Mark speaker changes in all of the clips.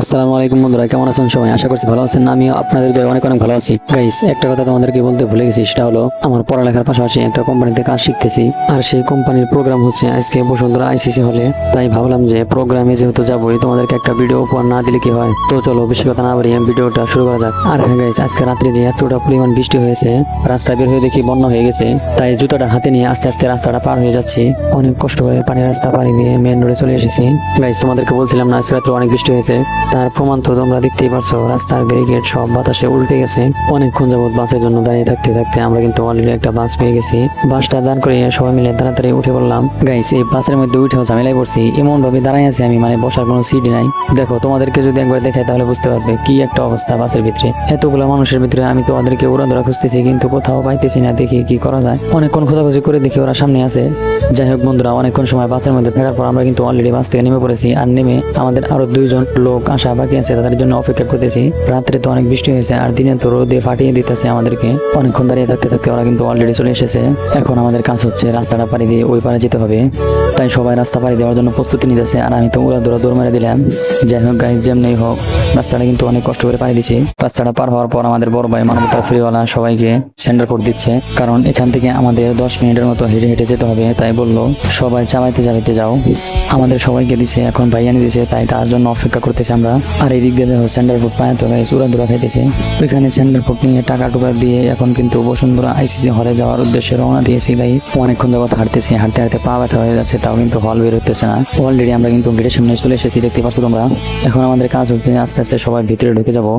Speaker 1: আসসালামু আলাইকুম বন্ধুরা, কেমন আছেন সবাই? আশা করছি ভালো আছেন। আমিও আপনাদের দয়ে অনেক অনেক ভালো আছি। গাইস, একটা কথা তোমাদেরকে বলতে ভুলে গেছি, সেটা হলো আমার পড়ালেখার পাশাপাশি একটা কোম্পানিতে কাজ শিখতেছি। আর সেই কোম্পানির প্রোগ্রাম হচ্ছে আজকে বসুন্ধরা আইসিসি হলে। তাই ভাবলাম যে প্রোগ্রামে যেহেতু যাবোই, তোমাদেরকে একটা ভিডিও উপহার না দিলে কি হয়। তো চলো বেশি কথা না বাড়িয়ে ভিডিওটা শুরু করা যাক। আর হ্যাঁ গাইস, আজকে রাত্রে যে এতটা পরিমাণ বৃষ্টি হয়েছে, রাস্তায় বের হয়ে দেখি বন্যা হয়ে গেছে। তাই জুতাটা হাতে নিয়ে আস্তে আস্তে রাস্তাটা পার হয়ে যাচ্ছি। অনেক কষ্ট করে পানির রাস্তা পাড়ি দিয়ে মেন রোডে চলে এসেছি। গাইস, তোমাদেরকে বলছিলাম না আজকে রাত্রে অনেক বৃষ্টি হয়েছে, তার প্রমাণ তো তোমরা দেখতেই পারছো। রাস্তার ব্যারিকেড সব বাতাসে উল্টে গেছে। অনেকক্ষণ যাবত বাসের জন্য দাঁড়িয়ে থাকতে থাকতে আমরা কিন্তু অলরেডি একটা বাস পেয়ে গেছি। বাসটা দাঁড় করে সবাই মিলে তাড়াতাড়ি উঠে পড়লাম। গাইস, এই বাসের মধ্যে উঠেও ঝামেলায় পড়ছি। এমন ভাবে দাঁড়াই আছি আমি, মানে বসার কোনো সিটই নাই। দেখো, তোমাদেরকে যদি একবার দেখাই তাহলে বুঝতে পারবে কি একটা অবস্থা বাসের ভিতরে। এতগুলো মানুষের ভিতরে আমি তো ওদেরকে উড়াধুরা খুঁজতেছি, কিন্তু কোথাও পাইতেছি না। দেখি কি করা যায়। অনেকক্ষণ খোঁজাখুঁজি করে দেখি ওরা সামনে আছে। যাই হোক বন্ধুরা, অনেকক্ষণ সময় বাসের মধ্যে থাকার পর আমরা কিন্তু অলরেডি বাস থেকে নেমে পড়েছি। আর নেমে আমাদের আরো দুইজন লোক আসা বাকি আছে, তাদের জন্য অপেক্ষা করতেছি। রাত্রে তো অনেক বৃষ্টি হয়েছে, আর দিনে তো রোদে ফাটিয়ে দিতেছে আমাদেরকে। অনেকক্ষণ দাঁড়িয়ে থাকতে থাকতে ওরা কিন্তু অলরেডি চলে এসেছে। এখন আমাদের কাজ হচ্ছে রাস্তাটা পাড়ি দিয়ে ওই পারে যেতে হবে। তাই সবাই রাস্তা পাড়ি দেওয়ার জন্য প্রস্তুতি নিতেছে, আর আমি তো উড়াধুরা দৌড় মেরে দিলাম। যাই হোক গাইস, যেমনি হোক রাস্তাটা কিন্তু অনেক কষ্ট করে পাড়ি দিচ্ছি। রাস্তাটা পার হওয়ার পর আমাদের বড় ভাই মানবতা ফ্রিওয়ালা সবাইকে সেন্টার কোড দিচ্ছে, কারণ এখান থেকে আমাদের 10 মিনিটের মতো হেঁটে হেঁটে যেতে হবে। তাই বললো সবাই চালাইতে চালাইতে যাও। আমাদের সবাইকে দিছে, এখন ভাইয়ানি দিছে, তাই তার জন্য অপেক্ষা করতেছি আমরা। আর এই দিক দিয়ে দেখো সেন্টার ফুড পায় তো গাইস উড়াধুরা খাইতেছে। ওইখানে সেন্টার ফুড নিয়ে টাকা টুকা দিয়ে এখন কিন্তু বসুন্ধরা আইসিসি হলে যাওয়ার উদ্দেশ্যে রওনা দিয়েছি। গাই অনেকক্ষণ যাবত হাঁটতেছি, হাঁটতে হাঁটতে পা ব্যথা হয়ে যাচ্ছে, তাও কিন্তু হল বের হতেছে না। অলরেডি আমরা কিন্তু গেটের সামনে চলে এসেছি, দেখতে পাচ্ছ তোমরা। এখন আমাদের কাজ হচ্ছে আস্তে আস্তে সবাই ভিতরে ঢুকে যাবো।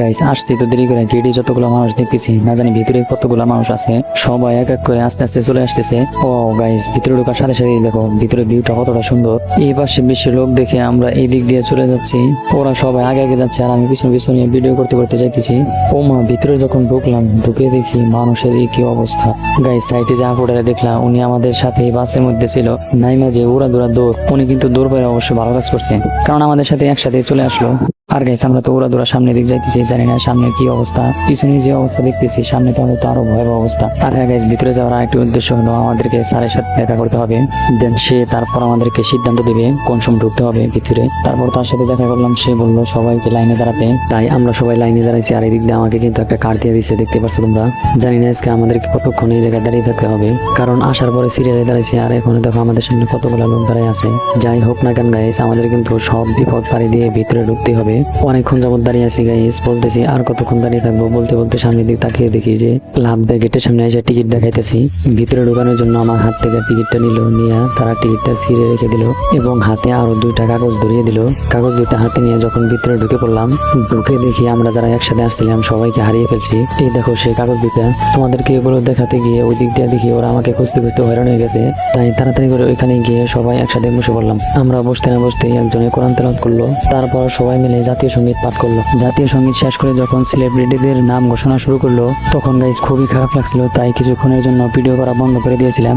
Speaker 1: গাইস, আসছি তো দেরি করে, গেটে যতগুলো মানুষ দেখতেছি, না জানি ভিতরে কতগুলো মানুষ আছে। সবাই এক এক করে আস্তে আস্তে চলে আসতেছে। ও গাইস, ভিতরে ঢোকার সাথে সাথে দেখো ভিতরে ভিউটা কতটা সুন্দর। এই পাশে বেশি লোক দেখে আমরা এই দিক দিয়ে চলে যাচ্ছি। ওরা সবাই আগে আগে যাচ্ছে, আর আমি পিছনে পিছনে ভিডিও করতে করতে যাইতেছি। ও মা, ভিতরে যখন ঢুকলাম, ঢুকে দেখি মানুষের এই কি অবস্থা। গাইস, সাইডে যা পড়ে দেখলাম, উনি আমাদের সাথে বাসের মধ্যে ছিল। নাইমা যে উড়াধুরা দৌড়, উনি কিন্তু দৌড় পেরে অবশ্যই ভালো কাজ করছে, কারণ আমাদের সাথে একসাথে চলে আসলো। আর গাইস, আমরা তো উড়াধুরা সামনে দিক যাইতেছি, জানি না সামনে কি অবস্থা। পিছনে যে অবস্থা দেখতেছি, সামনে তো আমাদের তো আরো ভয়াবহ অবস্থা। আর হ্যাঁ গাইস, ভিতরে যাওয়ার আরেকটি উদ্দেশ্য হলো আমাদেরকে স্যারের সাথে দেখা করতে হবে। দেন সে তারপর আমাদেরকে সিদ্ধান্ত দেবে কোন সময় ঢুকতে হবে ভিতরে। তারপর তার সাথে দেখা করলাম, সে বললো সবাইকে লাইনে দাঁড়াতে। তাই আমরা সবাই লাইনে দাঁড়াইছি। আর এই দিক দিয়ে আমাকে কিন্তু একটা কার্ড দিয়ে দিচ্ছে, দেখতে পাচ্ছ তোমরা। জানি না আজকে আমাদেরকে কতক্ষণ এই জায়গায় দাঁড়িয়ে থাকতে হবে, কারণ আসার পরে সিরিয়ালে দাঁড়াইছি। আর এখন দেখো আমাদের সামনে কতগুলো লোক দাঁড়িয়ে আছে। যাই হোক না কেন গাইস, আমাদের কিন্তু সব বিপদ পাড়ি দিয়ে ভিতরে ঢুকতে হবে। অনেকক্ষণ যাবত দাঁড়িয়ে আছি গাইস, বলতেছি আর কতক্ষণ দাঁড়িয়ে থাকবো। বলতে বলতে সামনের দিক তাকিয়ে দেখি যে লাভ দিয়ে গেটের সামনে এসে টিকিট দেখাইতেছি। ভিতরে ঢোকানোর জন্য আমার হাত থেকে টিকিটটা নিল, নিয়ে তারা টিকিটটা ছিঁড়ে রেখে দিল এবং হাতে আরো 2টা কাগজ ধরিয়ে দিল। কাগজ 2টা হাতে নিয়ে যখন ভিতরে ঢুকে পড়লাম, ঢুকে দেখি আমরা যারা একসাথে আসছিলাম সবাইকে হারিয়ে ফেলছি। এই দেখো সেই কাগজ 2টা। তোমাদেরকে এগুলো দেখাতে গিয়ে ওই দিক দিয়ে দেখি ওরা আমাকে খুঁজতে খুঁজতে হয়রান হয়ে গেছে। তাই তাড়াতাড়ি করে ওইখানে গিয়ে সবাই একসাথে বসে পড়লাম। আমরা বসতে না বসতেই একজনে কোরআন তেলাওয়াত করলো, তারপর সবাই মিলে জাতীয় সঙ্গীত পাঠ করলো। জাতীয় সঙ্গীত শেষ করে যখন সেলিব্রিটিদের নাম ঘোষণা শুরু করলো, তখন গাইস খুবই খারাপ লাগছিল। তাই কিছুক্ষণের জন্য ভিডিও করা বন্ধ করে দিয়েছিলাম।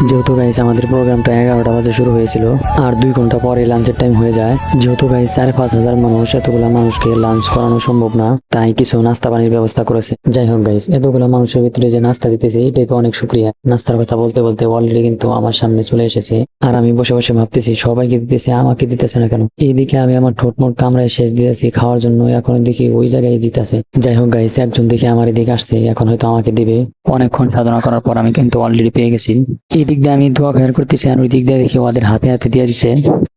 Speaker 1: যেহেতু গাইস আমাদের প্রোগ্রামটা 11টা বাজে শুরু হয়েছিল, আর 2 ঘন্টা পরে লাঞ্চের টাইম হয়ে যায়। যেহেতু গাইস 4-5 হাজার মানুষ, এতগুলা মানুষকে লাঞ্চ করানো সম্ভব না, তাই কিছু নাস্তা পানির ব্যবস্থা করেছে। যাই হোক গাইস, এতগুলা মানুষের ভিতরে যে নাস্তা দিতেছে, এটাই তো অনেক শুকরিয়া। নাস্তার কথা বলতে বলতে অলরেডি কিন্তু আমার সামনে চলে এসেছে। আর আমি বসে বসে ভাবতেছি সবাইকে দিতেছে, আমাকে দিতেছে না কেন। এইদিকে আমি আমার ঠোঁট মোট কামড়ায় শেষ দিয়েছি খাওয়ার জন্য, এখন দেখি ওই জায়গায় দিতেছে। যাই হোক গাইস, একজন দেখে আমার এদিকে আসছে, এখন হয়তো আমাকে দিবে। অনেকক্ষণ সাধনা করার পর আমি কিন্তু অলরেডি পেয়ে গেছি। এই দিক দিয়ে আমি দোয়া খায়ের করতেছি, আর ওই দিক দিয়ে দেখি ওদের হাতে হাতে দিয়ে দিচ্ছে।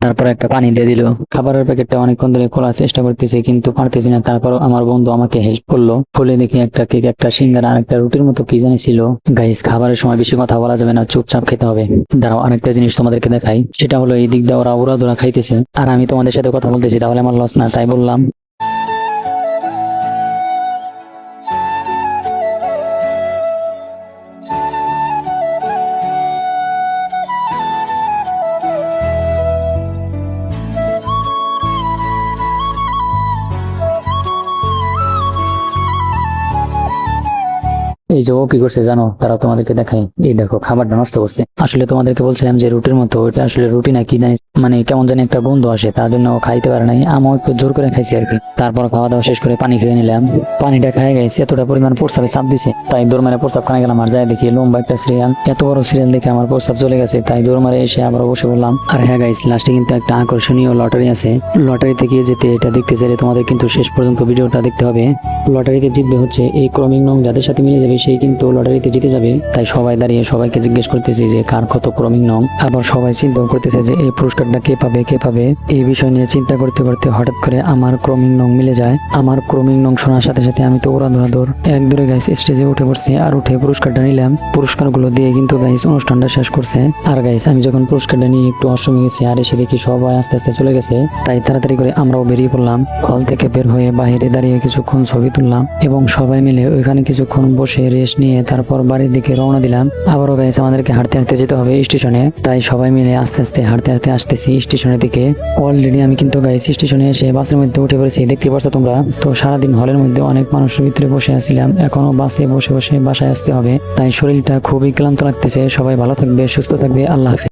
Speaker 1: তারপর একটা পানি দিয়ে দিল। খাবারের প্যাকেটটা অনেকক্ষণ ধরে খোলার চেষ্টা করতেছি, কিন্তু পারতেছি না। তারপর আমার বন্ধু আমাকে হেল্প করলো, খুলে দেখি একটা কেক, একটা সিঙ্গারা আর একটা রুটির মতো কি জানি ছিল। গাইস, খাবারের সময় বেশি কথা বলা যাবে না, চুপচাপ খেতে হবে। দাঁড়াও, আরেকটা জিনিস তোমাদেরকে দেখাই। সেটা হলো এই দিক দিয়ে ওরা উড়াধুরা খাইতেছে, আর আমি তোমাদের সাথে কথা বলতেছি, তাহলে আমার লস না, তাই বললাম। এই এই যে ও কি করছে জানো, তারা তোমাদেরকে দেখায়, এই দেখো খাবারটা নষ্ট করছে। আসলে তোমাদেরকে বলছিলাম যে রুটির মতো, ওইটা আসলে রুটি নাকি জানি, মানে কেমন জানি একটা গন্ধ আসে, তার জন্য ও খাইতে পারে নাই। আমিও একটু জোর করে খাইছি আর কি। তারপর খাওয়া দাওয়া শেষ করে পানি খেয়ে নিলাম। পানিটা খাই গেছে, এতটা পরিমাণ প্রস্রাবে চাপ দিছে, তাই দৌড় মারে প্রস্রাব খানে গেলাম। আর যাই দেখি লম্বা একটা সিরিয়াল, এত বড় সিরিয়াল দেখে আমার প্রস্রাব চলে গেছে, তাই দৌড় মারে এসে আবার বসে বললাম। আর হ্যাঁ গাইস, লাস্টে কিন্তু একটা আকর্ষণীয় লটারি আছে। লটারিতে গিয়ে যেতে এটা দেখতে চাইলে তোমাদের কিন্তু শেষ পর্যন্ত ভিডিওটা দেখতে হবে। লটারিতে জিতবে হচ্ছে এই ক্রমিক নং, যাদের সাথে মিলে যাবে সেই কিন্তু লটারিতে জিতে যাবে। তাই সবাই দাঁড়িয়ে সবাইকে জিজ্ঞেস করতেছে যে কার কত ক্রমিক নং। আবার সবাই চিন্তা করতেছে যে এই পুরস্কারটা কে পাবে কে পাবে। এই বিষয় নিয়ে চিন্তা করতে করতে হঠাৎ করে আমার ক্রমিক নং মিলে যায়। আমার ক্রমিক নং শোনার সাথে সাথে আমি তো ওরা ধরাধর এক দূরে গাইস স্টেজে উঠে পড়ছি। আর উঠে পুরস্কারটা নিলাম। পুরস্কারগুলো দিয়ে কিন্তু গাইস অনুষ্ঠানটা শেষ করছে। আর গাইস আমি যখন পুরস্কারটা নিয়ে একটু অসমে গেছি, আর এসে দেখি সবাই আস্তে আস্তে চলে গেছে। তাই তাড়াতাড়ি করে আমরাও বেরিয়ে পড়লাম। হল থেকে বের হয়ে বাইরে দাঁড়িয়ে কিছুক্ষণ ছবি তুললাম এবং সবাই মিলে ওইখানে কিছুক্ষণ বসে রেস্ট নিয়ে তারপর বাড়ির দিকে রওনা দিলাম। আবারও গাইস আমাদেরকে হাঁটতে হাঁটতে যেতে হবে স্টেশনে। তাই সবাই মিলে আস্তে আস্তে হাঁটতে হাঁটতে আসতেছি স্টেশনের দিকে। অলরেডি আমি কিন্তু গাইস স্টেশনে এসে বাসের মধ্যে উঠে পড়েছি, দেখতে পাচ্ছ তোমরা। তো সারাদিন হলের মধ্যে অনেক মানুষের ভিতরে বসে আছিলাম, এখনো বাসে বসে বসে বাসায় আসতে হবে। তাই শরীরটা খুবই ক্লান্ত লাগতেছে। সবাই ভালো থাকবে, সুস্থ থাকবে, আল্লাহ হাফেজ।